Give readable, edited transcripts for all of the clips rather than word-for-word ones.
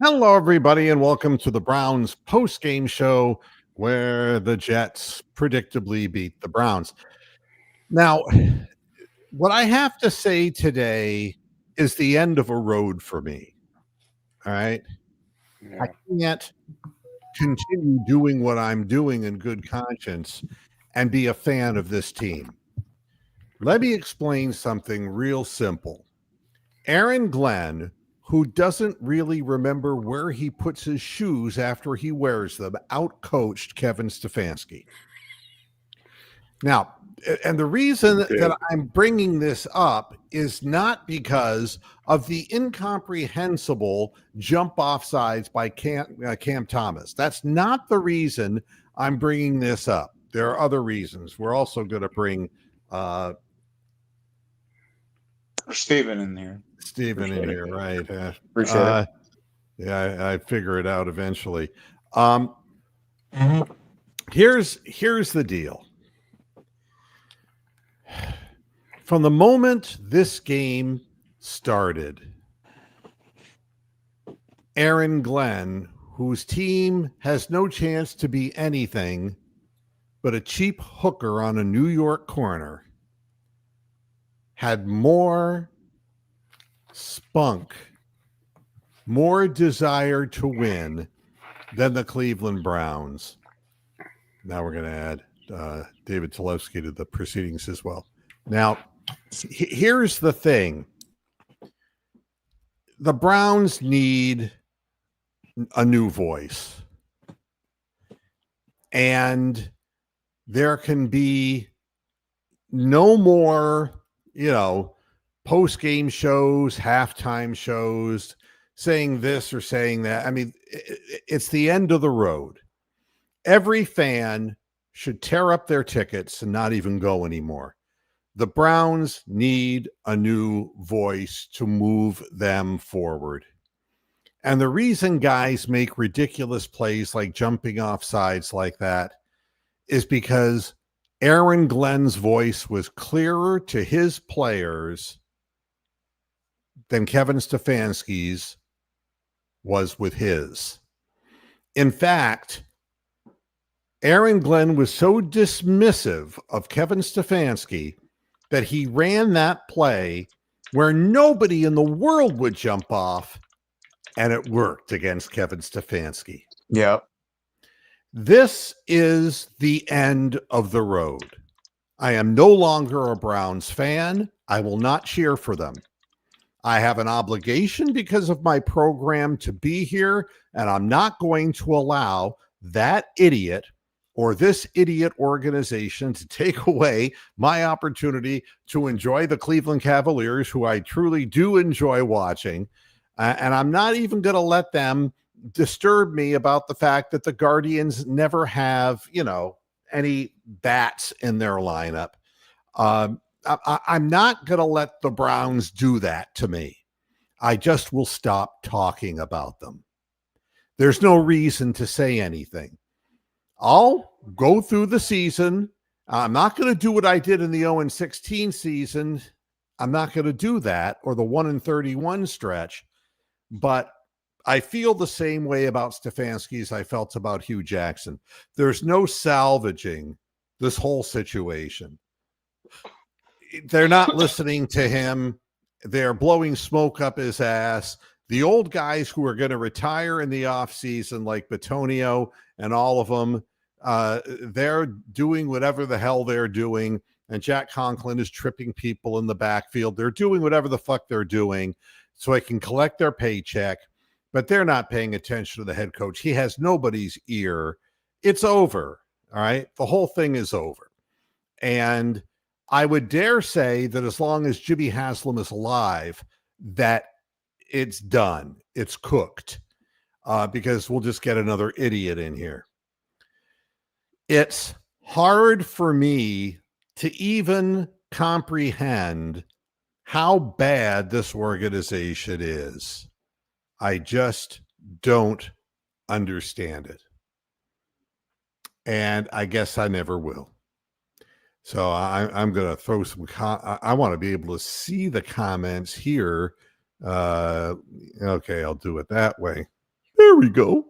Hello, everybody, and welcome to the Browns post-game show where the Jets predictably beat the Browns. Now, what I have to say today is the end of a road for me. All right. I can't continue doing what I'm doing in good conscience and be a fan of this team. Let me explain something real simple. Aaron Glenn, who doesn't really remember where he puts his shoes after he wears them, outcoached Kevin Stefanski. Now, and the reason that I'm bringing this up is not because of the incomprehensible jump off sides by Cam Thomas. That's not the reason I'm bringing this up. There are other reasons. We're also going to bring Steven in here. Steven in here, right? Appreciate it. Yeah, I figure it out eventually. Here's the deal. From the moment this game started, Aaron Glenn, whose team has no chance to be anything but a cheap hooker on a New York corner, had more spunk, more desire to win than the Cleveland Browns. Now we're going to add David Talevsky to the proceedings as well. Now, here's the thing. The Browns need a new voice. And there can be no more, post-game shows, halftime shows, saying this or saying that. I mean, it's the end of the road. Every fan should tear up their tickets and not even go anymore. The Browns need a new voice to move them forward. And the reason guys make ridiculous plays like jumping off sides like that is because Aaron Glenn's voice was clearer to his players than Kevin Stefanski's was with his. In fact, Aaron Glenn was so dismissive of Kevin Stefanski that he ran that play where nobody in the world would jump off, and it worked against Kevin Stefanski. Yep. This is the end of the road. I am no longer a Browns fan. I will not cheer for them. I have an obligation because of my program to be here, and I'm not going to allow that idiot or this idiot organization to take away my opportunity to enjoy the Cleveland Cavaliers, who I truly do enjoy watching. And I'm not even going to let them disturb me about the fact that the Guardians never have, any bats in their lineup. I'm not going to let the Browns do that to me. I just will stop talking about them. There's no reason to say anything. I'll go through the season. I'm not going to do what I did in the 0-16 season. I'm not going to do that, or the 1-31 stretch. But I feel the same way about Stefanski as I felt about Hugh Jackson. There's no salvaging this whole situation. They're not listening to him. They're blowing smoke up his ass. The old guys who are going to retire in the offseason, like Batonio and all of them, they're doing whatever the hell they're doing. And Jack Conklin is tripping people in the backfield. They're doing whatever the fuck they're doing so they can collect their paycheck. But they're not paying attention to the head coach. He has nobody's ear. It's over. All right. The whole thing is over. And I would dare say that as long as Jimmy Haslam is alive, that it's done. It's cooked. Because we'll just get another idiot in here. It's hard for me to even comprehend how bad this organization is. I just don't understand it. And I guess I never will. So I'm going to throw some, I want to be able to see the comments here. Okay, I'll do it that way. There we go.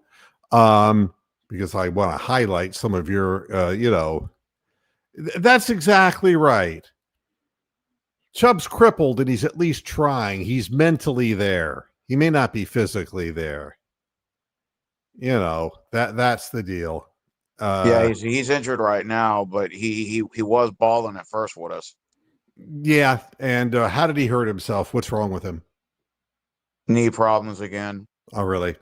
Because I want to highlight some of your, that's exactly right. Chubb's crippled and he's at least trying. He's mentally there. He may not be physically there. That's the deal. Yeah, he's injured right now, but he was balling at first with us. Yeah, and how did he hurt himself? What's wrong with him? Knee problems again. Oh, really?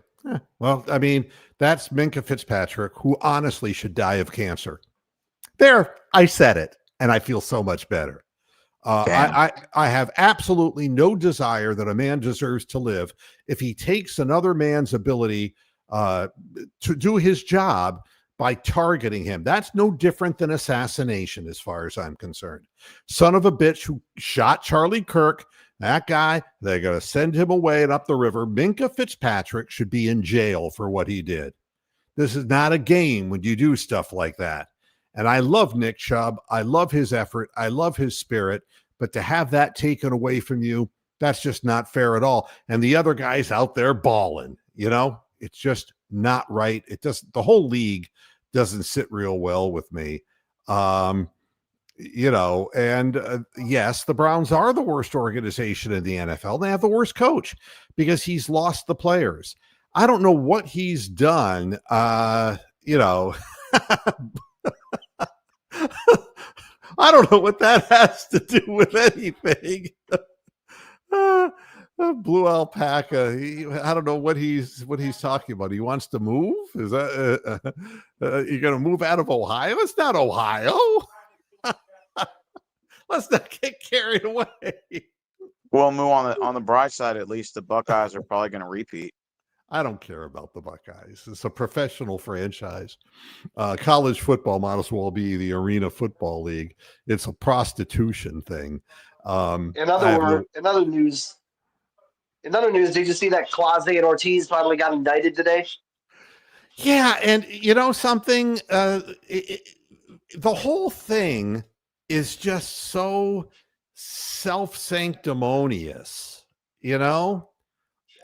Well, I mean, that's Minkah Fitzpatrick, who honestly should die of cancer. There, I said it, and I feel so much better. I have absolutely no desire that a man deserves to live if he takes another man's ability to do his job by targeting him. That's no different than assassination as far as I'm concerned. Son of a bitch who shot Charlie Kirk, that guy, they're going to send him away and up the river. Minkah Fitzpatrick should be in jail for what he did. This is not a game when you do stuff like that. And I love Nick Chubb. I love his effort. I love his spirit. But to have that taken away from you, that's just not fair at all. And the other guy's out there balling, it's just not right. It doesn't, the whole league doesn't sit real well with me. Yes, the Browns are the worst organization in the NFL. They have the worst coach because he's lost the players. I don't know what he's done. I don't know what that has to do with anything. Blue alpaca. I don't know what he's talking about. He wants to move. Is that you're going to move out of Ohio? It's not Ohio. Let's not get carried away. Well, move on the bright side. At least the Buckeyes are probably going to repeat. I don't care about the Buckeyes. It's a professional franchise. College football might as well be the Arena Football League. It's a prostitution thing. In other news, did you see that Clase and Ortiz finally got indicted today? Yeah, and something, the whole thing is just so self-sanctimonious,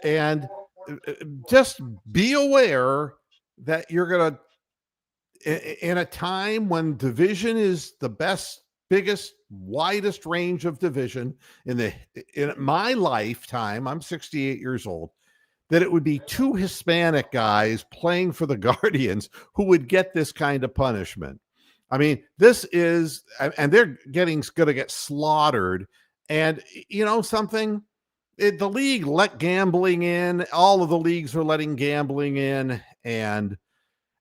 and just be aware that you're going to, in a time when division is the best, biggest, widest range of division in my lifetime, I'm 68 years old, that it would be two Hispanic guys playing for the Guardians who would get this kind of punishment. I mean, this is, and they're going to get slaughtered. And something, the league let gambling in. All of the leagues are letting gambling in, and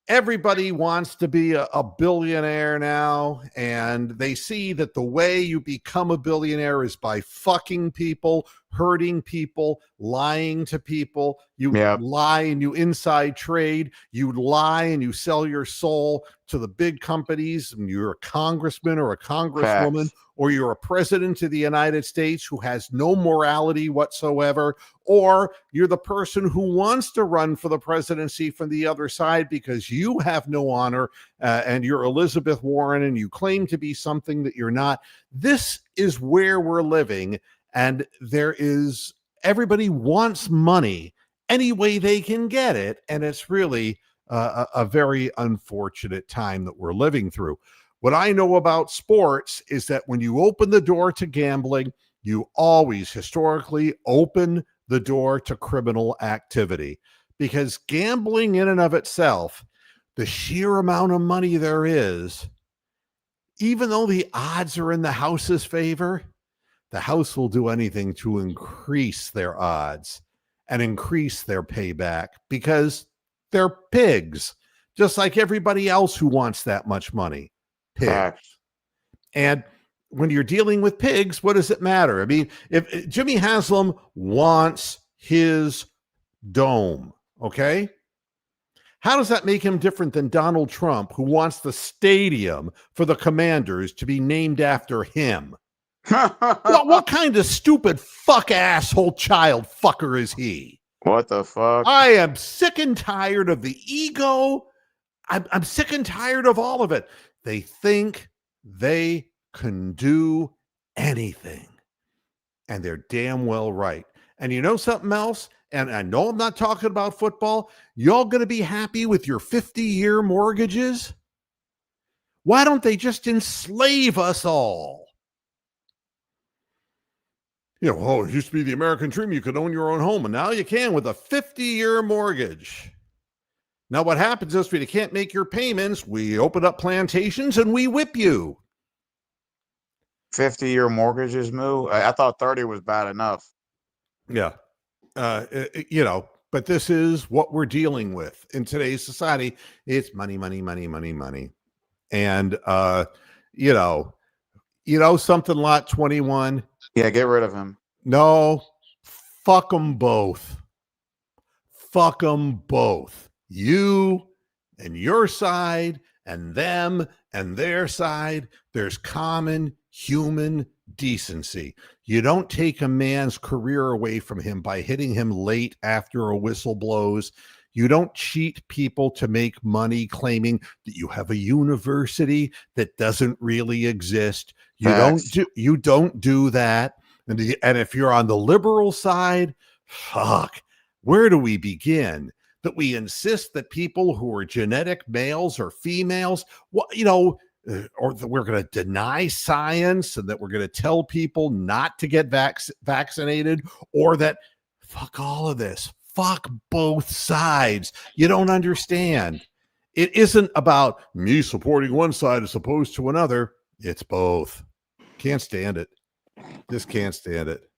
everybody wants to be a billionaire now. And they see that the way you become a billionaire is by fucking people, hurting people, lying to people. You lie and you inside trade. You lie and you sell your soul to the big companies. And you're a congressman or a congresswoman. Facts. Or you're a president of the United States who has no morality whatsoever, or you're the person who wants to run for the presidency from the other side because you have no honor and you're Elizabeth Warren and you claim to be something that you're not. This is where we're living, and everybody wants money any way they can get it, and it's really a very unfortunate time that we're living through. What I know about sports is that when you open the door to gambling, you always historically open the door to criminal activity, because gambling in and of itself, the sheer amount of money there is, even though the odds are in the house's favor, the house will do anything to increase their odds and increase their payback because they're pigs, just like everybody else who wants that much money. Pigs. And when you're dealing with pigs, what does it matter? I mean, if Jimmy Haslam wants his dome, okay, how does that make him different than Donald Trump, who wants the stadium for the Commanders to be named after him? What kind of stupid fuck asshole child fucker is he? What the fuck? I am sick and tired of the ego. I'm sick and tired of all of it. They think they can do anything, and they're damn well right. And you know something else? and I know I'm not talking about football, y'all going to be happy with your 50-year mortgages? Why don't they just enslave us all? It used to be the American dream. You could own your own home, and now you can with a 50-year mortgage. Now what happens is when you can't make your payments, we open up plantations and we whip you. 50-year mortgages, Moo? I thought 30 was bad enough. Yeah. But this is what we're dealing with in today's society. It's money, money, money, money, money. And, something, Lot 21. Yeah, get rid of him. No, fuck them both. Fuck them both. You and your side and them and their side. There's common human decency. You don't take a man's career away from him by hitting him late after a whistle blows. You don't cheat people to make money claiming that you have a university that doesn't really exist. You don't do that. And if you're on the liberal sthat where do we begin? That we insist that people who are genetic males or females, or that we're going to deny science and that we're going to tell people not to get vaccinated, or that fuck all of this. Fuck both sides. You don't understand. It isn't about me supporting one side as opposed to another. It's both. Can't stand it. Just can't stand it.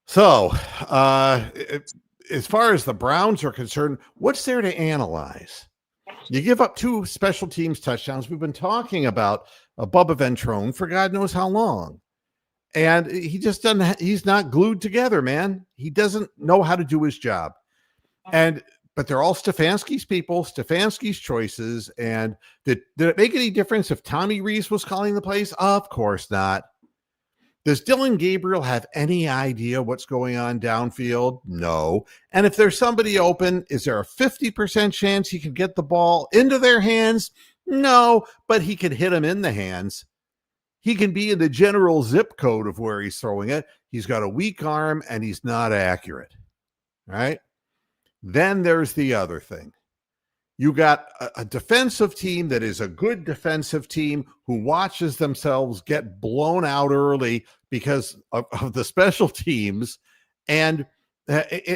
So, as far as the Browns are concerned, what's there to analyze? You give up 2 special teams touchdowns. We've been talking about Bubba Ventrone for God knows how long. And he just doesn't, he's not glued together, man. He doesn't know how to do his job. But they're all Stefanski's people, Stefanski's choices. And did it make any difference if Tommy Rees was calling the plays? Of course not. Does Dylan Gabriel have any idea what's going on downfield? No. And if there's somebody open, is there a 50% chance he could get the ball into their hands? No, but he could hit them in the hands. He can be in the general zip code of where he's throwing it. He's got a weak arm and he's not accurate. Right? Then there's the other thing. You got a defensive team that is a good defensive team who watches themselves get blown out early because of the special teams. And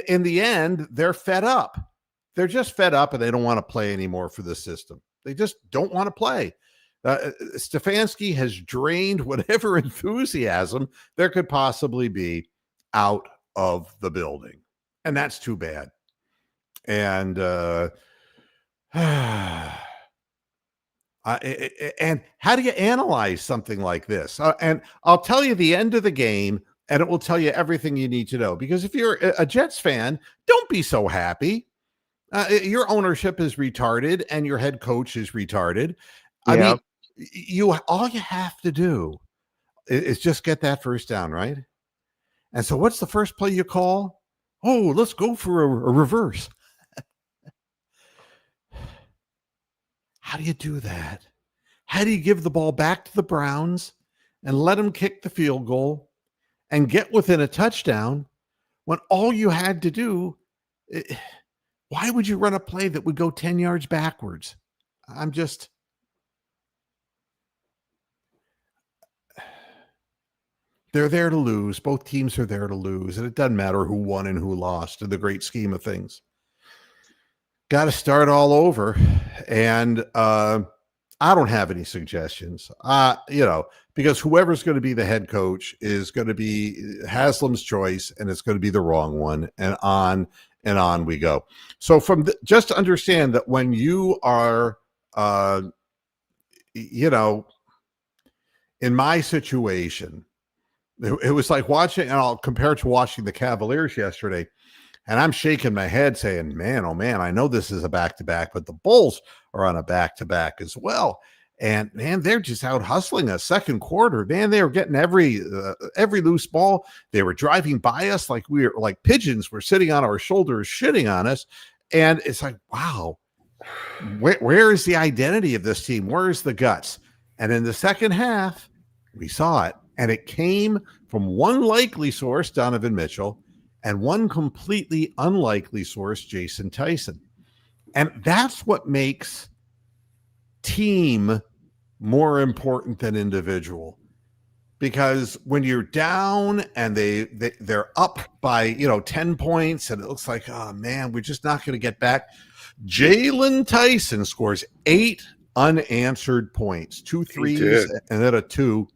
in the end, they're fed up. They're just fed up and they don't want to play anymore for the system. They just don't want to play. Stefanski has drained whatever enthusiasm there could possibly be out of the building. And that's too bad. And and how do you analyze something like this? And I'll tell you the end of the game, and it will tell you everything you need to know. Because if you're a Jets fan, don't be so happy. Your ownership is retarded, and your head coach is retarded. I mean, all you have to do is just get that first down, right? And so, what's the first play you call? Oh, let's go for a reverse. How do you do that? How do you give the ball back to the Browns and let them kick the field goal and get within a touchdown when all you had to do? Why would you run a play that would go 10 yards backwards? They're there to lose. Both teams are there to lose. And it doesn't matter who won and who lost in the great scheme of things. Got to start all over. And I don't have any suggestions, because whoever's going to be the head coach is going to be Haslam's choice, and it's going to be the wrong one, and on we go. So just to understand that when you are, in my situation, it was like watching, and I'll compare it to watching the Cavaliers yesterday. And I'm shaking my head saying, man, oh man, I know this is a back-to-back, but the Bulls are on a back-to-back as well. And man, they're just out hustling us. Second quarter, man, they were getting every loose ball. They were driving by us like we were like pigeons were sitting on our shoulders, shitting on us. And it's like, wow, where is the identity of this team? Where is the guts? And in the second half, we saw it. And it came from one likely source, Donovan Mitchell. and one completely unlikely source, Jason Tyson. And that's what makes team more important than individual. Because when you're down and they're up by 10 points and it looks like, oh man, we're just not going to get back. Jalen Tyson scores 8 unanswered points, 2 threes and then a 2.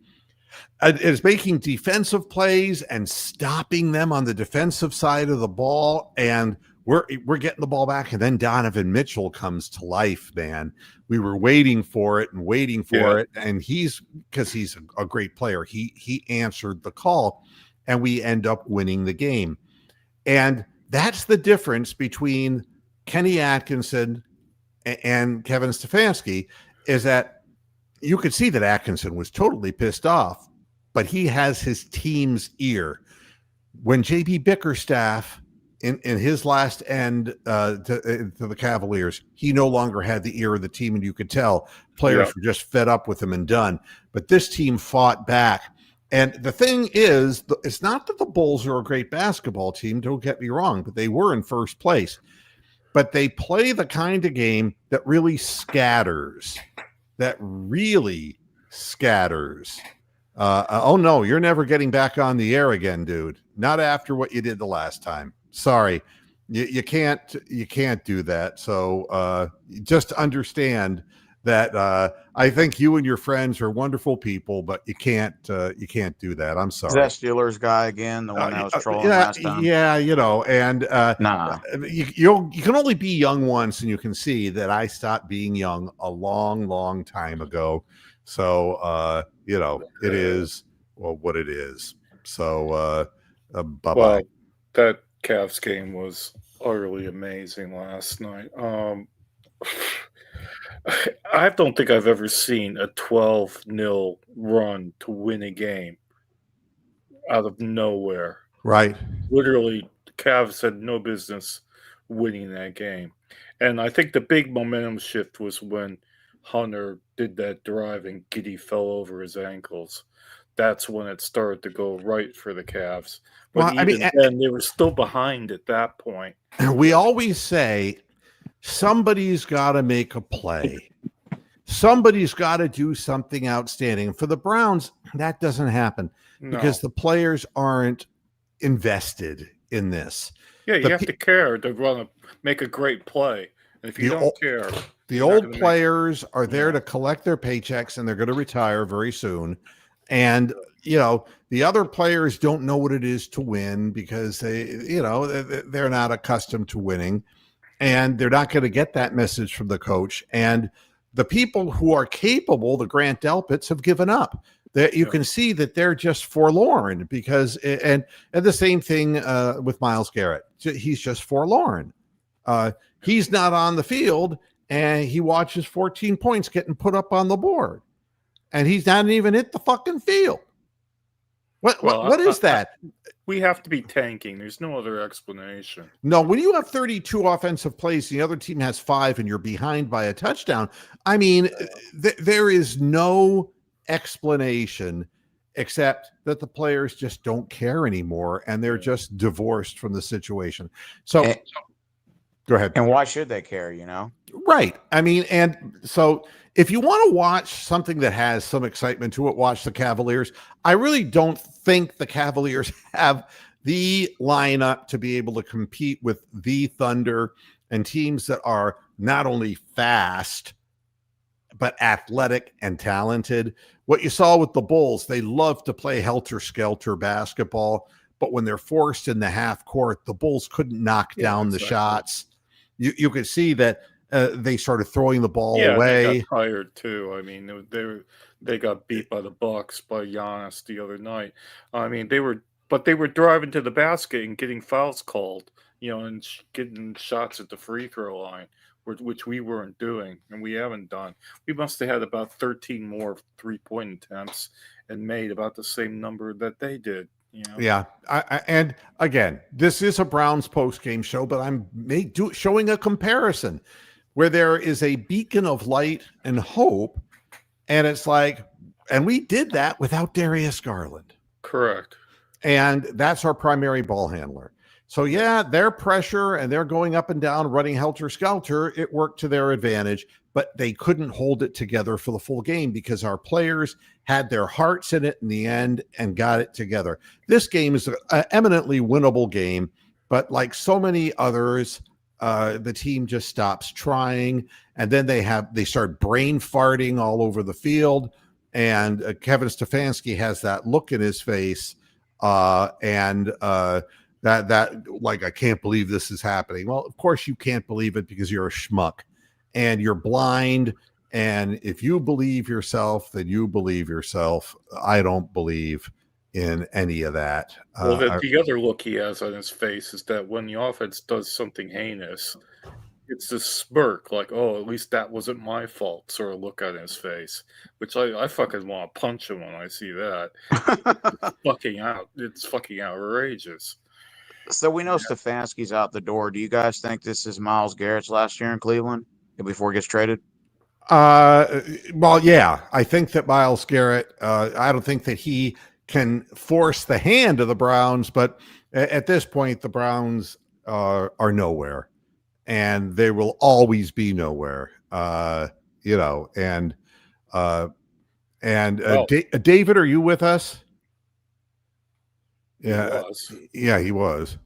Is making defensive plays and stopping them on the defensive side of the ball, and we're getting the ball back, and then Donovan Mitchell comes to life, man. We were waiting for it, and because he's a great player, he answered the call, and we end up winning the game. And that's the difference between Kenny Atkinson and Kevin Stefanski, is that you could see that Atkinson was totally pissed off, but he has his team's ear. When JB Bickerstaff in his last end to the Cavaliers, he no longer had the ear of the team, and you could tell players were just fed up with him and done. But this team fought back. And the thing is, it's not that the Bulls are a great basketball team, don't get me wrong, but they were in first place. But they play the kind of game that really scatters. Oh no, you're never getting back on the air again, dude. Not after what you did the last time. Sorry. You can't do that. So just understand that I think you and your friends are wonderful people, but you can't do that. I'm sorry. Is that Steelers guy again, the one that was trolling last time? Yeah, and Nah. You can only be young once, and you can see that I stopped being young a long time ago. So it is what it is. So bye-bye. Well, that Cavs game was utterly amazing last night. I don't think I've ever seen a 12-0 run to win a game out of nowhere. Right. Literally, the Cavs had no business winning that game. And I think the big momentum shift was when Hunter did that drive and Giddey fell over his ankles. That's when it started to go right for the Cavs. But then they were still behind at that point. We always say somebody's got to make a play. Somebody's got to do something outstanding. For the Browns, that doesn't happen because the players aren't invested in this. Yeah, you have to care to make a great play. And if you don't care, the old players are there to collect their paychecks, and they're going to retire very soon. And the other players don't know what it is to win because they're not accustomed to winning, and they're not going to get that message from the coach. And the people who are capable, the Grant Delpits, have given up. That you can see that they're just forlorn because, and the same thing with Myles Garrett. He's just forlorn. He's not on the field, and he watches 14 points getting put up on the board, and he's not even hit the fucking field. What is that? We have to be tanking. There's no other explanation. No, when you have 32 offensive plays, the other team has 5, and you're behind by a touchdown. I mean, there is no explanation except that the players just don't care anymore, and they're just divorced from the situation. So go ahead. And why should they care, Right. I mean, and so if you want to watch something that has some excitement to it, watch the Cavaliers. I really don't think the Cavaliers have the lineup to be able to compete with the Thunder and teams that are not only fast, but athletic and talented. What you saw with the Bulls, they love to play helter-skelter basketball, but when they're forced in the half court, the Bulls couldn't knock down the shots. You could see that they started throwing the ball away. They got tired too. I mean, they got beat by the Bucks by Giannis the other night. I mean, they were driving to the basket and getting fouls called, and getting shots at the free throw line, which we weren't doing, and we haven't done. We must have had about 13 more 3-point attempts and made about the same number that they did. Yeah. And again, this is a Browns post-game show, but I'm showing a comparison where there is a beacon of light and hope. And it's like, and we did that without Darius Garland. Correct. And that's our primary ball handler. So yeah, their pressure and they're going up and down, running helter-skelter. It worked to their advantage, but they couldn't hold it together for the full game because our players had their hearts in it in the end and got it together. This game is an eminently winnable game, but like so many others, the team just stops trying, and then they start brain farting all over the field. And Kevin Stefanski has that look in his face, that like, I can't believe this is happening. Well, of course you can't believe it because you're a schmuck and you're blind. And if you believe yourself, then you believe yourself. I don't believe in any of that. Well, the other look he has on his face is that when the offense does something heinous, it's this smirk, like, oh, at least that wasn't my fault, sort of look on his face, which I fucking want to punch him when I see that. It's fucking outrageous. So we know Stefanski's out the door. Do you guys think this is Myles Garrett's last year in Cleveland before he gets traded? Well, yeah, I think that Myles Garrett, I don't think that he can force the hand of the Browns, but at this point, the Browns are nowhere, and they will always be nowhere. David, are you with us? Yeah, he was.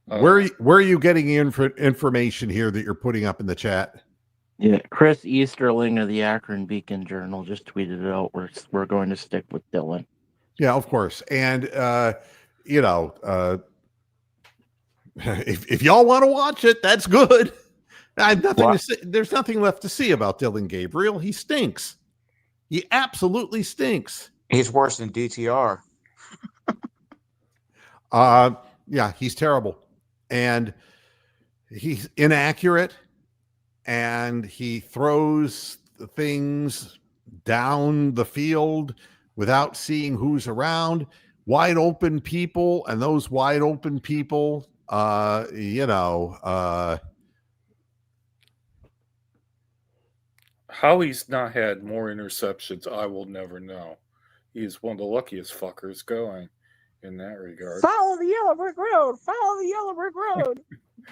Where are you getting information here that you're putting up in the chat? Yeah, Chris Easterling of the Akron Beacon Journal just tweeted it out. We're going to stick with Dylan. Yeah, of course. And if y'all want to watch it, that's good. I have nothing to say. There's nothing left to see about Dylan Gabriel. He stinks. He absolutely stinks. He's worse than DTR. Yeah, he's terrible. And he's inaccurate. And he throws things down the field without seeing who's around. Wide open people, and those wide open people, how he's not had more interceptions, I will never know. He's one of the luckiest fuckers going in that regard. Follow the yellow brick road. Follow the yellow brick road.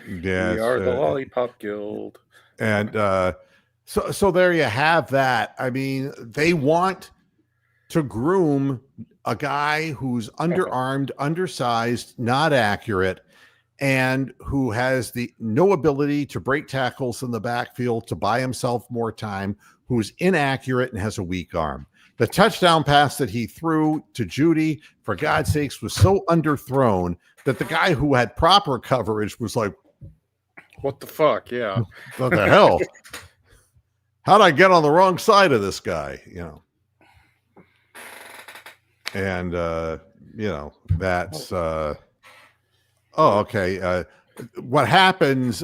Yes, we are the Lollipop Guild. And so there you have that. I mean, they want to groom a guy who's underarmed, undersized, not accurate, and who has no ability to break tackles in the backfield, to buy himself more time, who's inaccurate and has a weak arm. The touchdown pass that he threw to Judy, for God's sakes, was so underthrown that the guy who had proper coverage was like, what the fuck? Yeah. What the hell? How'd I get on the wrong side of this guy? And that's okay. What happens,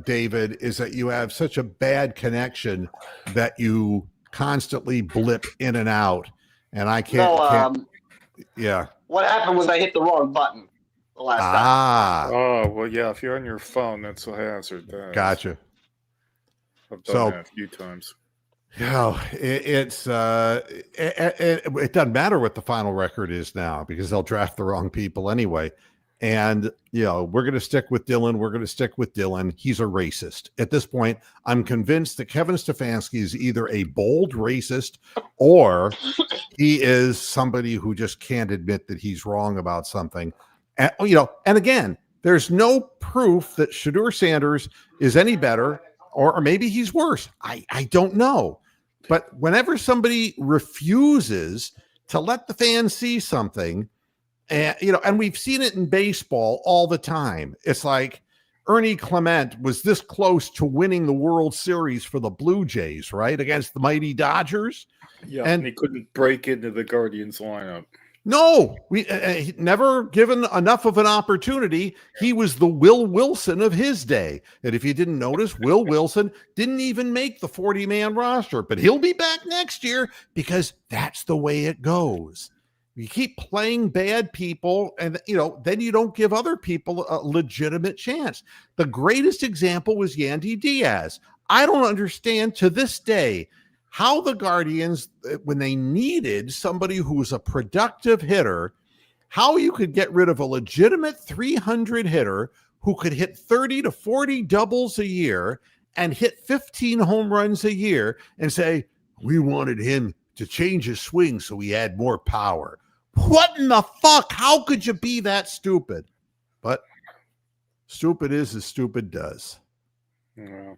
David, is that you have such a bad connection that you constantly blip in and out, and I can't. Yeah. What happened was I hit the wrong button the last time. Oh, well, yeah. If you're on your phone, that's a hazard. Gotcha. I've done that a few times. It doesn't matter what the final record is now because they'll draft the wrong people anyway. And, we're going to stick with Dylan. He's a racist. At this point, I'm convinced that Kevin Stefanski is either a bold racist or he is somebody who just can't admit that he's wrong about something. And, and again, there's no proof that Shedeur Sanders is any better, or maybe he's worse. I don't know. But whenever somebody refuses to let the fans see something, and we've seen it in baseball all the time. It's like Ernie Clement was this close to winning the World Series for the Blue Jays, right? Against the mighty Dodgers. Yeah, and he couldn't break into the Guardians lineup. No, we never given enough of an opportunity. He was the Will Wilson of his day. And if you didn't notice, Will Wilson didn't even make the 40-man roster, but he'll be back next year because that's the way it goes. You keep playing bad people, and then you don't give other people a legitimate chance. The greatest example was Yandy Diaz. I don't understand to this day how the Guardians, when they needed somebody who was a productive hitter, how you could get rid of a legitimate 300 hitter who could hit 30 to 40 doubles a year and hit 15 home runs a year and say, we wanted him to change his swing so he had more power. What in the fuck? How could you be that stupid? But stupid is as stupid does. Yeah.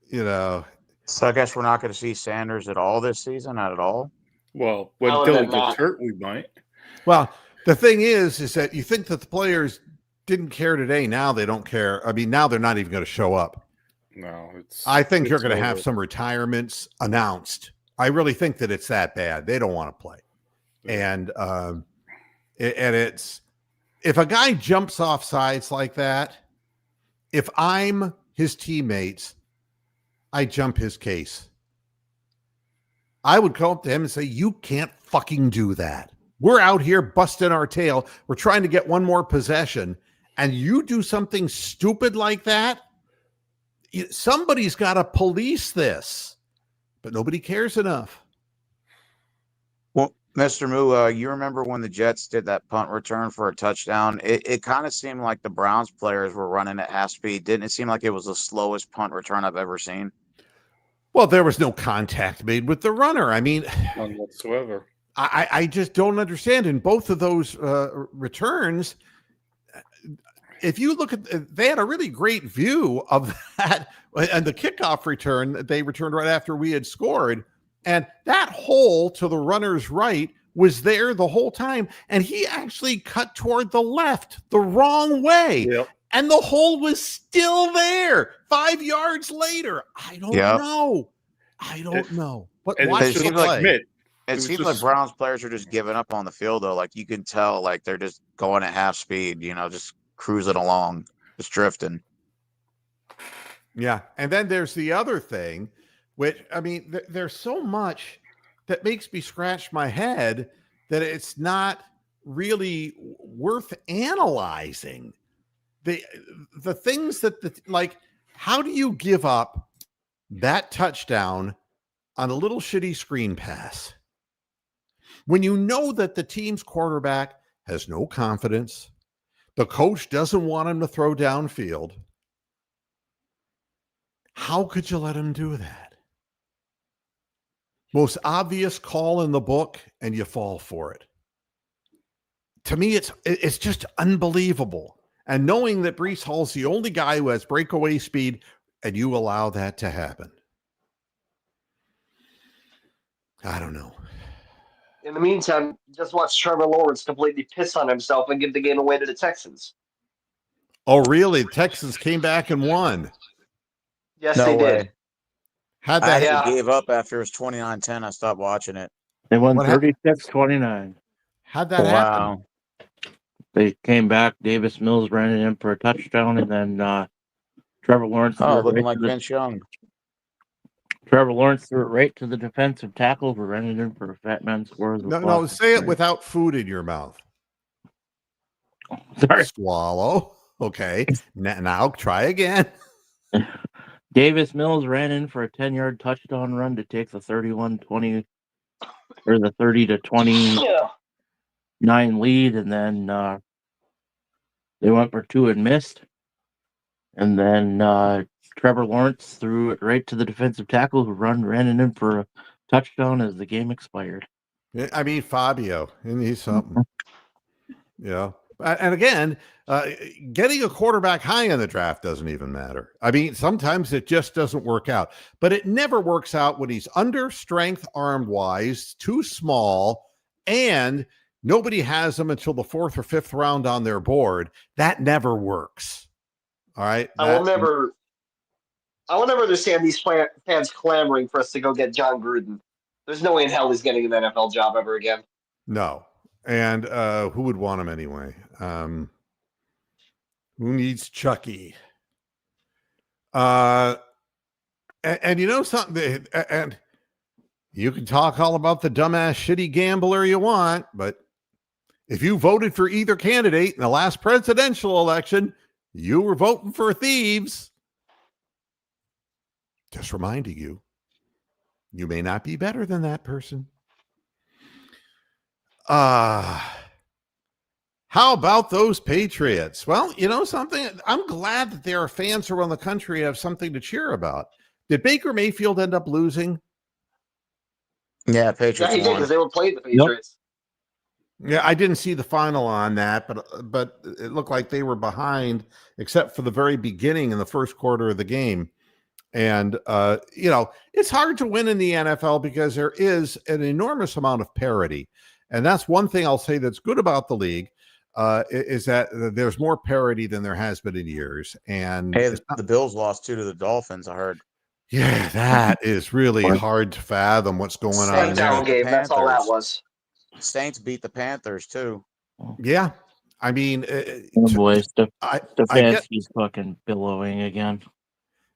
You know. So I guess we're not going to see Sanders at all this season, not at all. Well, when I would Dylan bet not. gets hurt, we might. Well, the thing is that you think that the players didn't care today. Now they don't care. I mean, now they're not even going to show up. No, I think you're it's going to have over. some retirements announced. I really think that it's that bad. They don't want to play. And it's, if a guy jumps off sides like that, if I'm his teammates, I jump his case. I would go up to him and say, you can't fucking do that. We're out here busting our tail. We're trying to get one more possession. And you do something stupid like that. Somebody's got to police this, but nobody cares enough. Well, Mr. Moo, you remember when the Jets did that punt return for a touchdown? It kind of seemed like the Browns players were running at half speed. Didn't it seem like it was the slowest punt return I've ever seen? Well, there was no contact made with the runner. I mean, None whatsoever. I just don't understand. In both of those returns, if you look at, they had a really great view of that, and the kickoff return they returned right after we had scored, and that hole to the runner's right was there the whole time, and he actually cut toward the left the wrong way. Yep. And the hole was still there 5 yards later. I don't know. I don't know. But And watch it the seems play. like It It was seems just- like Browns players are just giving up on the field, though. Like, you can tell, like, they're just going at half speed, just cruising along, just drifting. Yeah. And then there's the other thing, which, I mean, there's so much that makes me scratch my head that it's not really worth analyzing. The things that like, how do you give up that touchdown on a little shitty screen pass when you know that the team's quarterback has no confidence, the coach doesn't want him to throw downfield? How could you let him do that? Most obvious call in the book, and you fall for it. To me, it's just unbelievable. And knowing that Breece Hall's the only guy who has breakaway speed, and you allow that to happen. I don't know. In the meantime, just watch Trevor Lawrence completely piss on himself and give the game away to the Texans. Oh, really? The Texans came back and won. Yes, No they way. did. How'd I that actually Yeah. gave up after it was 29-10. I stopped watching it. They won What happened? 36-29. How'd that happen? They came back. Davis Mills ran it in for a touchdown, and then Trevor Lawrence threw Oh, it looking right like to the, Vince Young. Trevor Lawrence threw it right to the defensive tackle, who ran it in for a fat man score. No, say it without food in your mouth. Sorry. Swallow. Okay. Now try again. Davis Mills ran in for a 10-yard touchdown run to take the 31-20 or the 30-29 Yeah. lead, and then they went for two and missed. And then Trevor Lawrence threw it right to the defensive tackle, who ran it in for a touchdown as the game expired. I mean, Fabio, and he's something. Yeah. And again, getting a quarterback high in the draft doesn't even matter. I mean, sometimes it just doesn't work out, but it never works out when he's under strength arm wise, too small, and nobody has him until the 4th or 5th round on their board. That never works. All right. I will never understand these fans clamoring for us to go get John Gruden. There's no way in hell he's getting an NFL job ever again. No. And who would want him anyway? Who needs Chucky? And you know something? And you can talk all about the dumbass, shitty gambler you want, but if you voted for either candidate in the last presidential election, you were voting for thieves. Just reminding you, you may not be better than that person. How about those Patriots? Well, you know something? I'm glad that there are fans around the country who have something to cheer about. Did Baker Mayfield end up losing? Yeah, Yeah, Patriots he did won. because they were playing the Patriots. Yeah, I didn't see the final on that, but it looked like they were behind, except for the very beginning in the first quarter of the game. And you know, it's hard to win in the NFL because there is an enormous amount of parity, and that's one thing I'll say that's good about the league. Is that there's more parity than there has been in years, and Hey, the Bills lost 2 to the Dolphins, I heard. yeah, that is really hard to fathom what's going on Same there. down game. That's all that Panthers. was. Saints beat the Panthers too. Yeah, I mean, Oh boy, I get, Stefanski's fucking billowing again.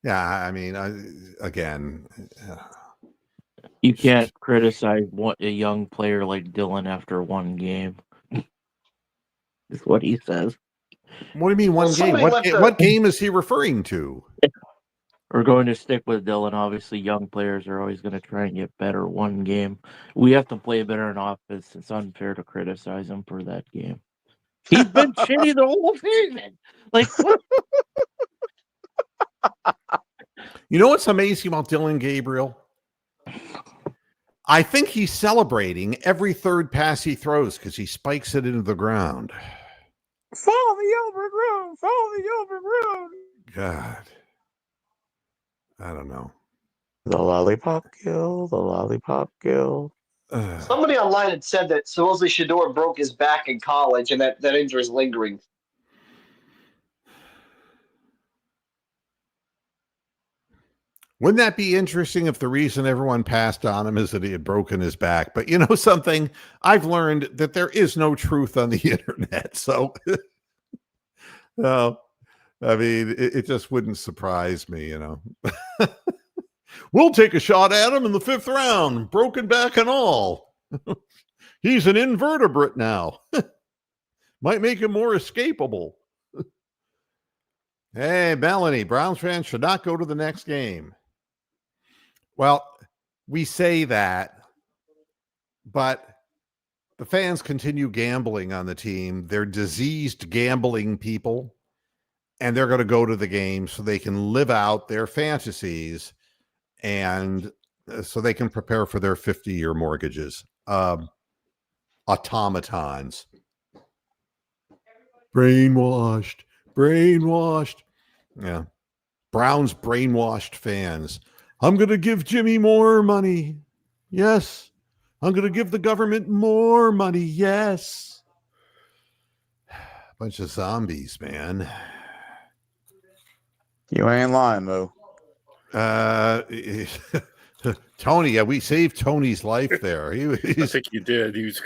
yeah, I mean, again, You can't criticize a young player like Dylan after one game. Is what he says. what do you mean one Well, game? somebody What game is he referring to? We're going to stick with Dylan. Obviously, young players are always going to try and get better one game. We have to play better in offense. It's unfair to criticize him for that game. He's been shitty the whole season. Like, what? You know what's amazing about Dylan Gabriel? I think he's celebrating every third pass he throws because he spikes it into the ground. Follow the Gilbert Road. Follow the Gilbert Road. God, I don't know. The lollipop kill. The lollipop kill. Somebody online had said that supposedly Shador broke his back in college and that injury is lingering. Wouldn't that be interesting if the reason everyone passed on him is that he had broken his back? But you know something? I've learned that there is no truth on the internet. So, no, I mean, it just wouldn't surprise me, you know. We'll take a shot at him in the 5th round, broken back and all. He's an invertebrate now. Might make him more escapable. Hey, Melanie, Browns fans should not go to the next game. Well, we say that, but the fans continue gambling on the team. They're diseased gambling people, and they're going to go to the game so they can live out their fantasies and so they can prepare for their 50-year mortgages. Automatons. Brainwashed. Yeah. Browns brainwashed fans. I'm going to give Jimmy more money. Yes. I'm going to give the government more money. Yes. Bunch of zombies, man. You ain't lying, Moo. Tony, yeah, we saved Tony's life there. I think you did. He was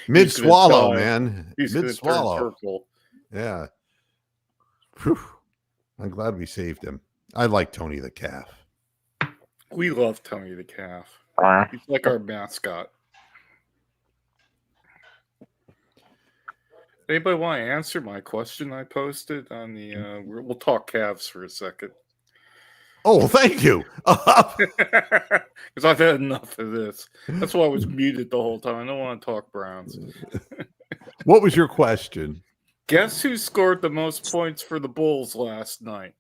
mid swallow, man. He's Mid swallow. purple. Yeah. Whew. I'm glad we saved him. I like Tony the Calf. We love Tony the Calf. He's like our mascot. Anybody want to answer my question I posted on the? We'll talk Cavs for a second. Oh, thank you. Because I've had enough of this. That's why I was muted the whole time. I don't want to talk Browns. What was your question? Guess who scored the most points for the Bulls last night?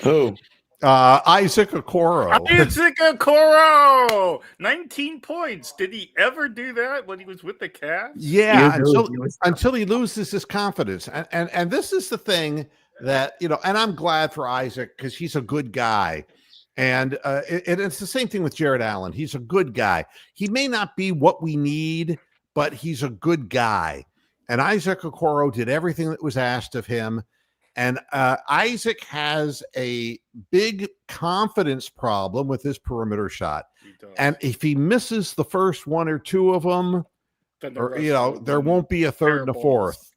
Who? Isaac Okoro. Isaac Okoro! 19 points. Did he ever do that when he was with the Cavs? Yeah, until he loses his confidence. And this is the thing that, you know, and I'm glad for Isaac because he's a good guy. And it's the same thing with Jared Allen. He's a good guy. He may not be what we need, but he's a good guy. And Isaac Okoro did everything that was asked of him. And Isaac has a big confidence problem with his perimeter shot. And if he misses the first one or two of them, or, you know, there won't be a third and a fourth.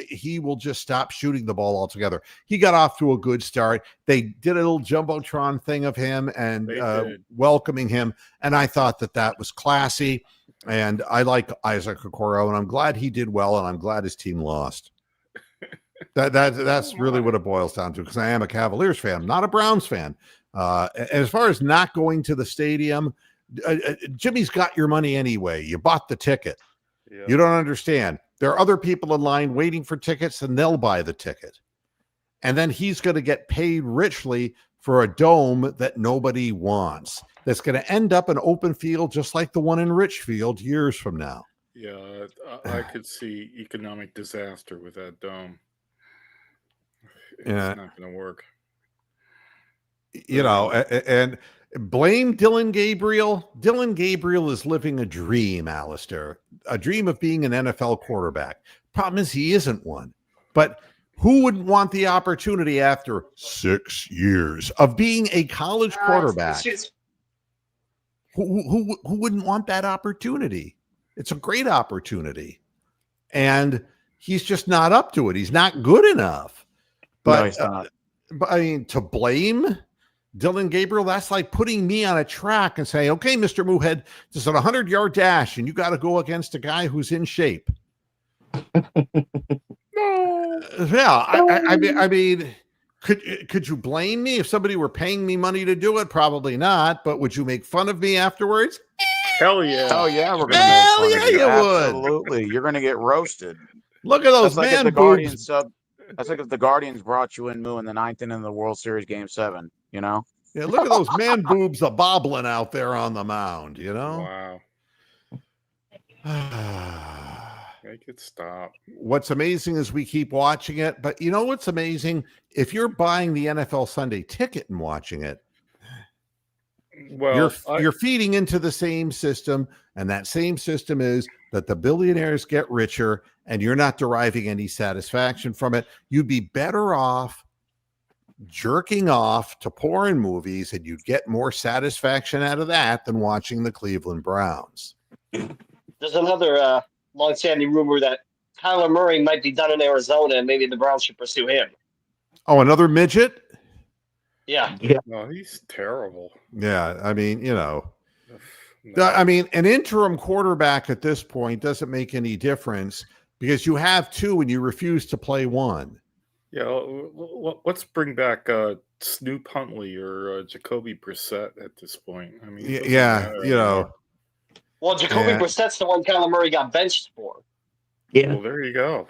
He will just stop shooting the ball altogether. He got off to a good start. They did a little jumbotron thing of him and welcoming him. And I thought that was classy. And I like Isaac Okoro, and I'm glad he did well, and I'm glad his team lost. That's really what it boils down to, because I am a Cavaliers fan, not a Browns fan. As far as not going to the stadium, Jimmy's got your money anyway. You bought the ticket. Yeah. You don't understand. There are other people in line waiting for tickets, and they'll buy the ticket. And then he's going to get paid richly for a dome that nobody wants. That's going to end up an open field just like the one in Richfield years from now. Yeah, I could see economic disaster with that dome. It's not going to work. You know, and blame Dylan Gabriel. Dylan Gabriel is living a dream, Alistair, a dream of being an NFL quarterback. Problem is he isn't one. But who wouldn't want the opportunity after 6 years of being a college quarterback? Who wouldn't want that opportunity? It's a great opportunity. And he's just not up to it. He's not good enough. But, No, he's not. But I mean, to blame Dylan Gabriel, that's like putting me on a track and saying, okay, Mr. Moohead, this is a 100-yard dash, and you got to go against a guy who's in shape. Yeah, I mean, could you blame me if somebody were paying me money to do it? Probably not. But would you make fun of me afterwards? Hell yeah! Oh yeah, we're gonna Hell make fun yeah, of you. you would. Absolutely, you're gonna get roasted. Look at those That's like if man the boobs. Guardians That's like if the Guardians brought you in Moo in the 9th inning of the World Series Game 7. You know. Yeah, look at those man boobs a bobbling out there on the mound. You know. Wow. Make it stop. What's amazing is we keep watching it, but you know what's amazing? If you're buying the NFL Sunday ticket and watching it, well, you're feeding into the same system, and that same system is that the billionaires get richer, and you're not deriving any satisfaction from it. You'd be better off jerking off to porn movies, and you'd get more satisfaction out of that than watching the Cleveland Browns. There's another long-standing rumor that Kyler Murray might be done in Arizona, and maybe the Browns should pursue him. Oh, another midget? Yeah. No, he's terrible. Yeah, I mean, you know. No. I mean, an interim quarterback at this point doesn't make any difference because you have two and you refuse to play one. Yeah, let's bring back Snoop Huntley or Jacoby Brissett at this point. I mean, you know. Well, Jacoby Brissett's the one Kyler Murray got benched for. Yeah. Well, there you go.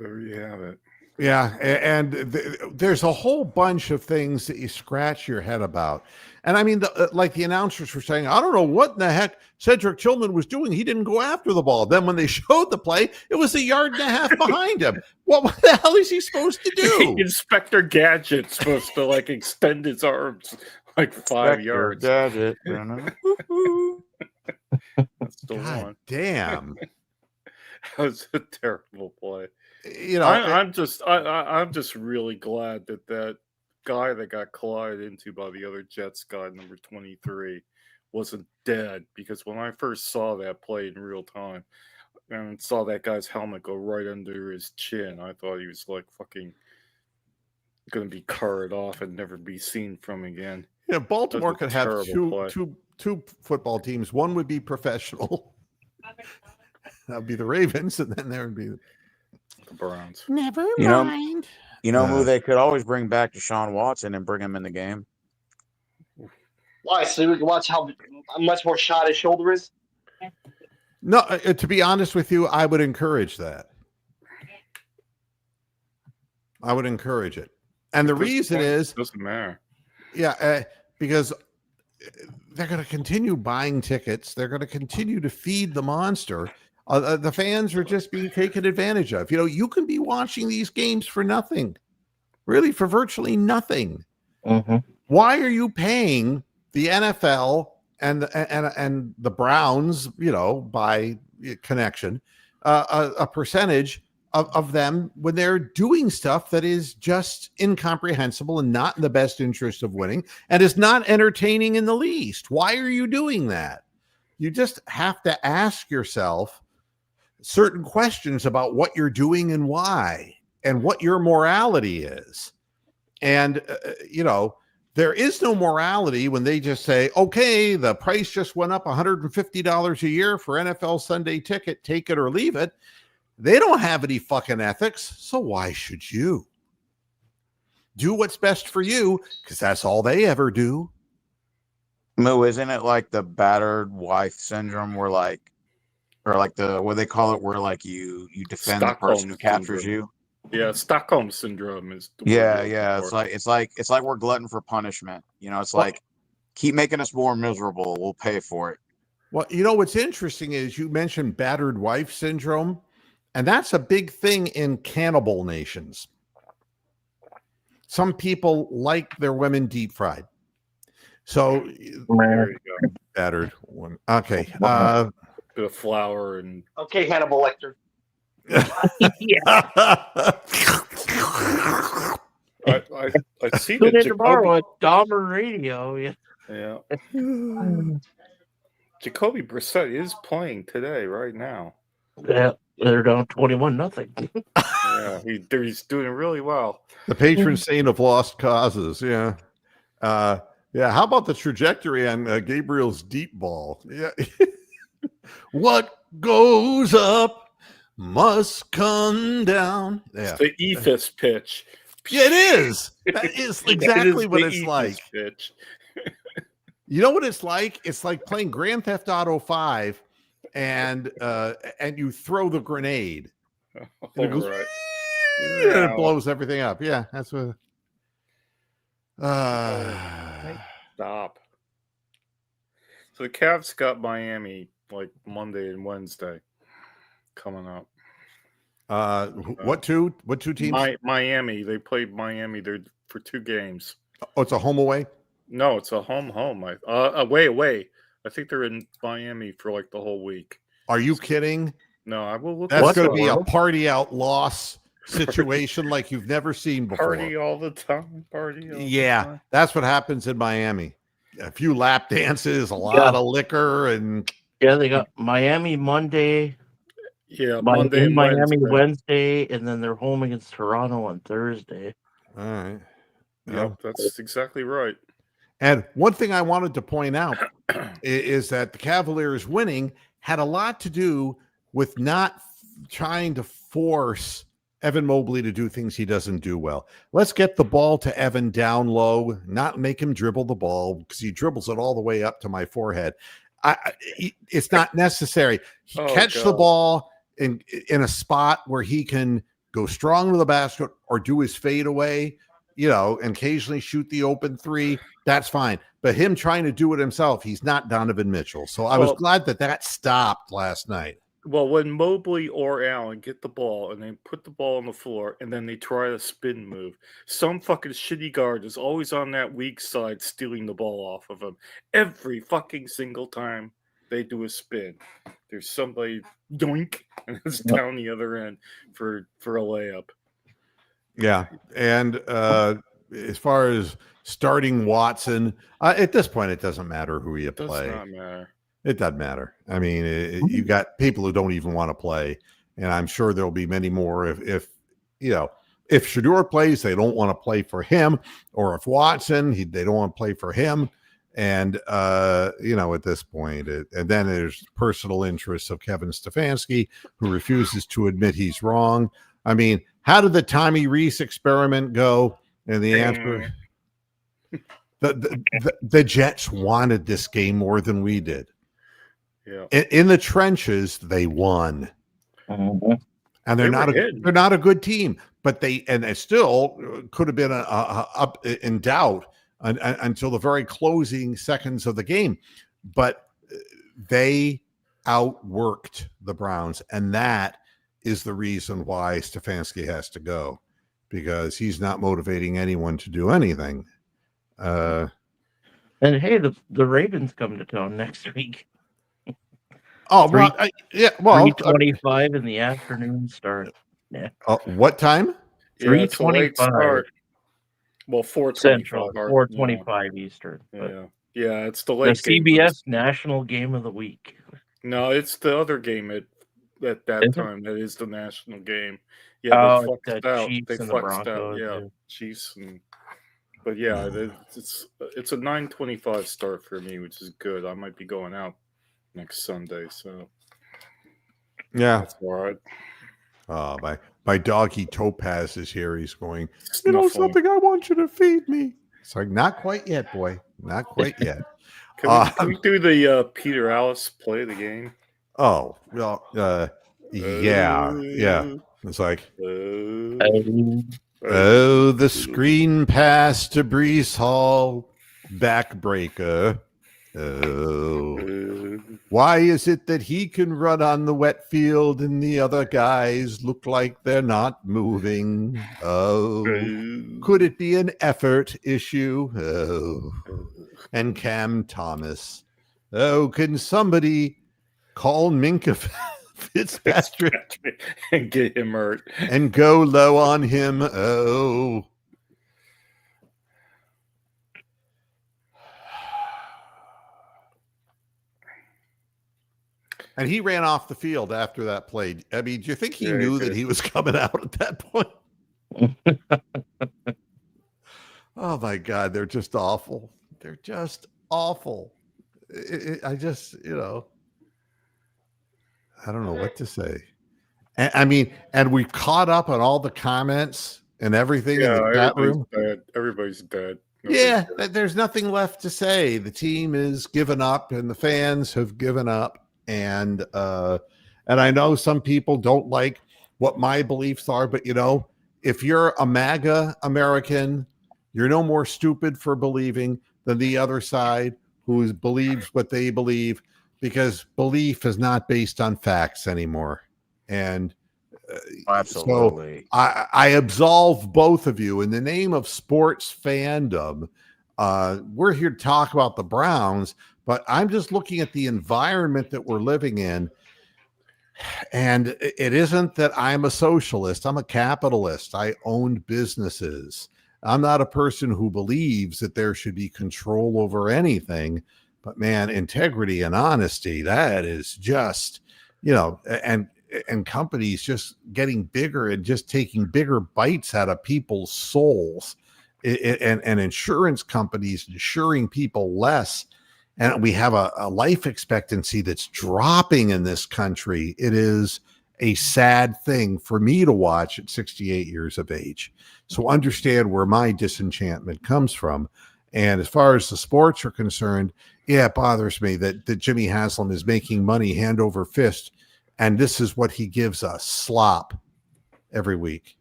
There you have it. Yeah, and there's a whole bunch of things that you scratch your head about. And I mean, like the announcers were saying, I don't know what in the heck Cedric Tillman was doing. He didn't go after the ball. Then when they showed the play, it was a yard and a half behind him. What the hell is he supposed to do? Inspector Gadget's supposed to like extend his arms like 5 yards. Gadget. That's the God one. damn. That was a terrible play. You know, I'm just really glad that guy that got collided into by the other Jets guy, number 23, wasn't dead, because when I first saw that play in real time and saw that guy's helmet go right under his chin, I thought he was like fucking going to be carted off and never be seen from again. yeah, Baltimore could have terrible two football teams. One would be professional. That would be the Ravens, and then there would be The Browns. Never mind. Moo, they could always bring back Deshaun Watson and bring him in the game. Why? So we can watch how much more shot his shoulder is? No, to be honest with you, I would encourage that. I would encourage it. And the reason is, doesn't matter. Yeah, because they're going to continue buying tickets. They're going to continue to feed the monster. The fans are just being taken advantage of. You know, you can be watching these games for nothing, really, for virtually nothing. Mm-hmm. Why are you paying the NFL and the Browns, you know, by connection, a percentage of them when they're doing stuff that is just incomprehensible and not in the best interest of winning and is not entertaining in the least? Why are you doing that? You just have to ask yourself certain questions about what you're doing and why and what your morality is. And, you know, there is no morality when they just say, okay, the price just went up $150 a year for NFL Sunday ticket, take it or leave it. They don't have any fucking ethics, so why should you? Do what's best for you, because that's all they ever do. Moo, isn't it like the battered wife syndrome where, like, or like the what they call it, where like you defend the person Stockholm who captures syndrome. you. Yeah, Stockholm syndrome is the word Yeah, you're looking yeah. for. It's like we're glutton for punishment. You know, it's Well- like keep making us more miserable. We'll pay for it. Well, you know what's interesting is you mentioned battered wife syndrome, and that's a big thing in cannibal nations. Some people like their women deep fried. So There you go. battered one. Okay. Bit of flour and Okay, Hannibal Lecter. I see Tune that in tomorrow Jacoby. at Dahmer Radio. Yeah. Yeah, Jacoby Brissett is playing today, right now. Yeah, they're down 21-0. Yeah, he's doing really well. The patron saint of lost causes. Yeah. Yeah. How about the trajectory on Gabriel's deep ball? Yeah. What goes up must come down. Yeah. It's the Ephus pitch. Yeah, it is. That is exactly It is what the it's Ephus like. pitch. You know what it's like? It's like playing Grand Theft Auto 5 and you throw the grenade. And it goes, Right. and it blows everything up. Yeah, that's what. Stop. So the Cavs got Miami like Monday and Wednesday coming up. What two teams? Miami. They played Miami. They're for 2 games. Oh, it's a home away. No, it's a home. Away. I think they're in Miami for like the whole week. Are you kidding? No, I will look. That's going to up. be a party out loss situation like you've never seen before. Party all the time. Party. All the Yeah, time. that's what happens in Miami. A few lap dances, a lot of liquor, and Yeah, they got Miami Monday. Yeah, Monday and Miami Wednesday. and then they're home against Toronto on Thursday. all right. Yep, that's exactly right. And one thing I wanted to point out is that the Cavaliers winning had a lot to do with not trying to force Evan Mobley to do things he doesn't do well. Let's get the ball to Evan down low, not make him dribble the ball because he dribbles it all the way up to my forehead. It's not necessary. Catch the ball in a spot where he can go strong to the basket or do his fadeaway, and occasionally shoot the open 3. That's fine. But him trying to do it himself, he's not Donovan Mitchell. So I was glad that stopped last night. Well, when Mobley or Allen get the ball and they put the ball on the floor and then they try a spin move, some fucking shitty guard is always on that weak side stealing the ball off of him. Every fucking single time they do a spin, there's somebody doink and it's down the other end for a layup. Yeah. And as far as starting Watson, at this point, it doesn't matter who you play. Does not matter. It doesn't matter. I mean, you got people who don't even want to play, and I'm sure there'll be many more. If Shedeur plays, they don't want to play for him, or if Watson, they don't want to play for him. And at this point, and then there's personal interests of Kevin Stefanski, who refuses to admit he's wrong. I mean, how did the Tommy Reese experiment go? And the answer, the Jets wanted this game more than we did. Yeah. In the trenches, they won, and they're not a good team. But they still could have been up in doubt until the very closing seconds of the game. But they outworked the Browns, and that is the reason why Stefanski has to go, because he's not motivating anyone to do anything. And hey, the Ravens come to town next week. Oh, well, 3:25 in the afternoon start. Yeah. What time? 3:25. Well, 4:25 Central, 4:25 Eastern. Yeah, it's the late the game. CBS National Game of the Week. No, it's the other game at that time. That is the national game. Yeah, they flexed out. Broncos, yeah, Chiefs. But yeah, it's a 9:25 start for me, which is good. I might be going out next Sunday, so yeah, that's all right. My doggy Topaz is here. He's going, something I want you to feed me. It's like, not quite yet, boy. Not quite yet. Can we do the Peter Alice play of the game? Oh, well, yeah. It's like, oh, the screen pass to Brees Hall, backbreaker. Oh, why is it that he can run on the wet field and the other guys look like they're not moving? Oh, could it be an effort issue? Oh, and Cam Thomas. Oh, can somebody call Minka Fitzpatrick and get him hurt and go low on him? Oh. And he ran off the field after that play. I mean, do you think he knew that he was coming out at that point? Oh, my God. They're just awful. They're just awful. I just, I don't know what to say. I mean, and we've caught up on all the comments and everything in the chat room. Everybody's dead. There's nothing left to say. The team is given up and the fans have given up. And I know some people don't like what my beliefs are, but if you're a MAGA American, you're no more stupid for believing than the other side who believes what they believe, because belief is not based on facts anymore. And absolutely, so I absolve both of you in the name of sports fandom. We're here to talk about the Browns, but I'm just looking at the environment that we're living in. And it isn't that I'm a socialist. I'm a capitalist. I owned businesses. I'm not a person who believes that there should be control over anything. But man, integrity and honesty, that is just, and companies just getting bigger and just taking bigger bites out of people's souls, and insurance companies insuring people less. And we have a life expectancy that's dropping in this country. It is a sad thing for me to watch at 68 years of age. So understand where my disenchantment comes from. And as far as the sports are concerned, it bothers me that Jimmy Haslam is making money hand over fist. And this is what he gives us, slop, every week.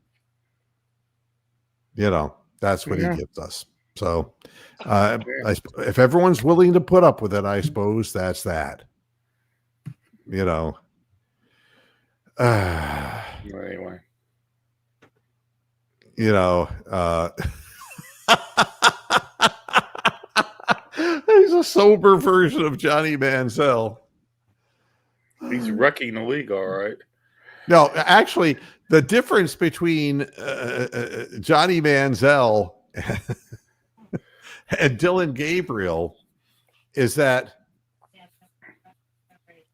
That's what he gives us. So if everyone's willing to put up with it, I suppose that's that. Anyway. He's a sober version of Johnny Manziel. He's wrecking the league, all right. No, actually, the difference between Johnny Manziel and Dylan Gabriel is that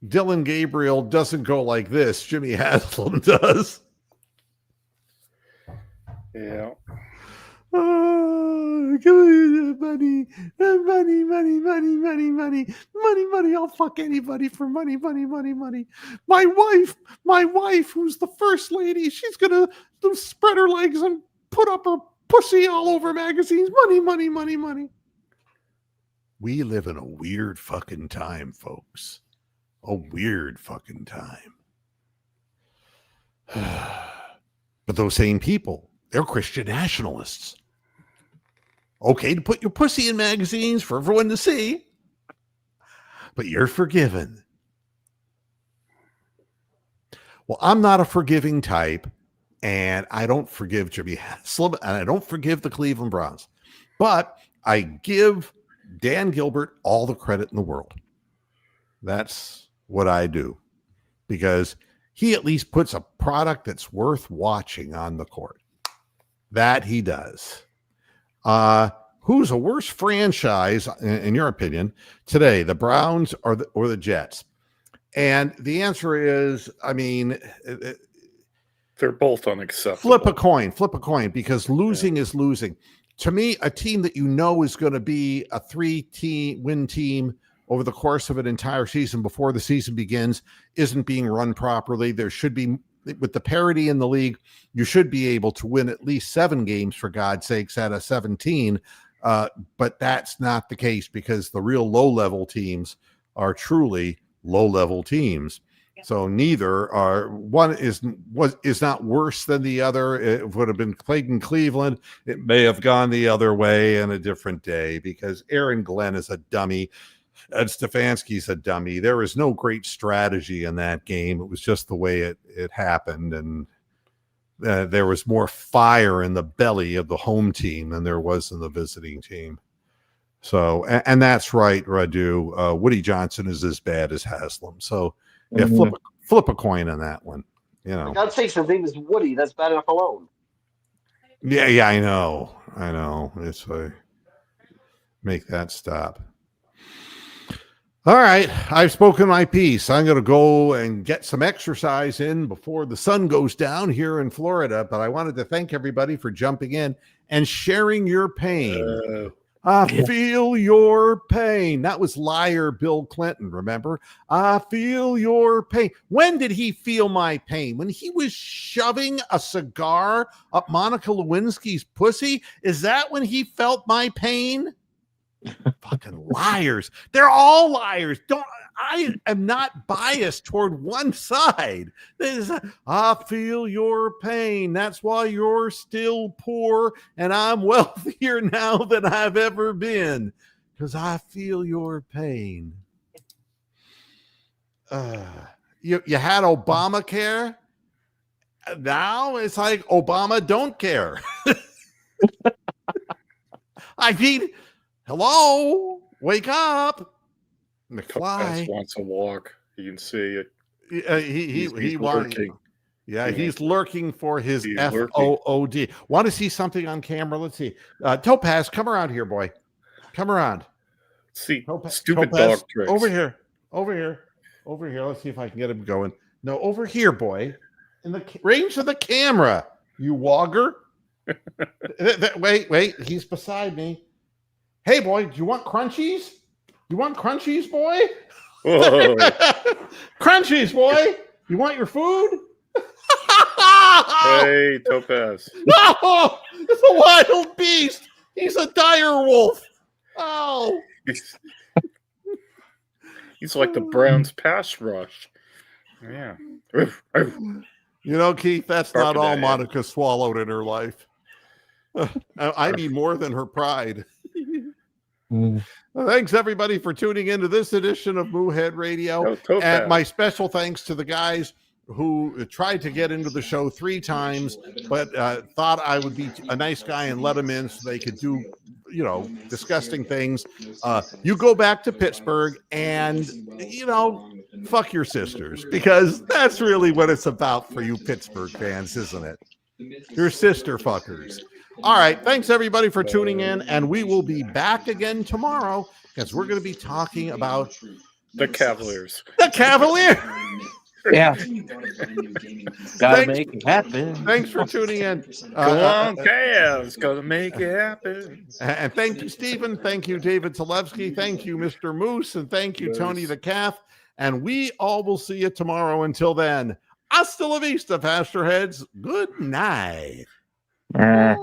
Dylan Gabriel doesn't go like this. Jimmy Haslam does. Yeah. Oh, money. I'll fuck anybody for money. My wife, who's the first lady, she's gonna spread her legs and put up her pussy all over magazines. Money. We live in a weird fucking time, folks. A weird fucking time. But those same people, they're Christian nationalists. Okay to put your pussy in magazines for everyone to see, but you're forgiven. Well, I'm not a forgiving type, and I don't forgive Jimmy Haslam, and I don't forgive the Cleveland Browns. But I give Dan Gilbert all the credit in the world. That's what I do, because he at least puts a product that's worth watching on the court. That he does. Who's a worse franchise, in your opinion, today, the Browns or the Jets? And the answer is, I mean, they're both unacceptable. Flip a coin, because losing is losing. To me, a team that is going to be a 3-win team over the course of an entire season before the season begins isn't being run properly. There should be, with the parity in the league, you should be able to win at least 7 games, for God's sakes, out of 17. But that's not the case, because the real low-level teams are truly low-level teams. So neither are one is not worse than the other. It would have been played in Cleveland. It may have gone the other way in a different day because Aaron Glenn is a dummy. Ed Stefanski's a dummy. There was no great strategy in that game. It was just the way it happened, and there was more fire in the belly of the home team than there was in the visiting team. So, and that's right, Radu. Woody Johnson is as bad as Haslam. So, yeah, flip a coin on that one. You know, For God's sakes, his name is Woody. That's bad enough alone. Yeah, I know. It's make that stop. All right, I've spoken my piece. I'm going to go and get some exercise in before the sun goes down here in Florida. But I wanted to thank everybody for jumping in and sharing your pain. I feel your pain. That was liar Bill Clinton, remember? I feel your pain. When did he feel my pain? When he was shoving a cigar up Monica Lewinsky's pussy? Is that when he felt my pain? Fucking liars. They're all liars. I am not biased toward one side. I feel your pain. That's why you're still poor and I'm wealthier now than I've ever been, because I feel your pain. You had Obamacare. Now it's like Obama don't care. I mean, hello, wake up. McFly wants a walk. You can see it. He wants. lurking. Yeah, he's lurking for his FOOD. Want to see something on camera? Let's see. Topaz, come around here, boy. Come around. See, Topaz, stupid dog tricks. Over here. Let's see if I can get him going. No, over here, boy. In the range of the camera, you wogger. Wait. He's beside me. Hey, boy, do you want crunchies? You want crunchies, boy? Crunchies, boy. You want your food? Hey, Topaz. No, it's a wild beast. He's a dire wolf. Oh. He's like the Browns pass rush. Yeah. You know, Keith, that's not all Monica swallowed in her life. I mean more than her pride. Thanks, everybody, for tuning into this edition of Moohead Radio. And my special thanks to the guys who tried to get into the show 3 times, but thought I would be a nice guy and let them in so they could do, disgusting things. You go back to Pittsburgh and, fuck your sisters, because that's really what it's about for you Pittsburgh fans, isn't it? Your sister fuckers. All right. Thanks, everybody, for tuning in. And we will be back again tomorrow because we're going to be talking about the Cavaliers. The Cavaliers. Yeah. Gotta make it happen. Thanks for tuning in. Come on, Cavs. Gotta make it happen. And thank you, Stephen. Thank you, David Zalewski. Thank you, Mr. Moose. And thank you, Tony the Calf. And we all will see you tomorrow. Until then, hasta la vista, Pastor Heads. Good night. Bye.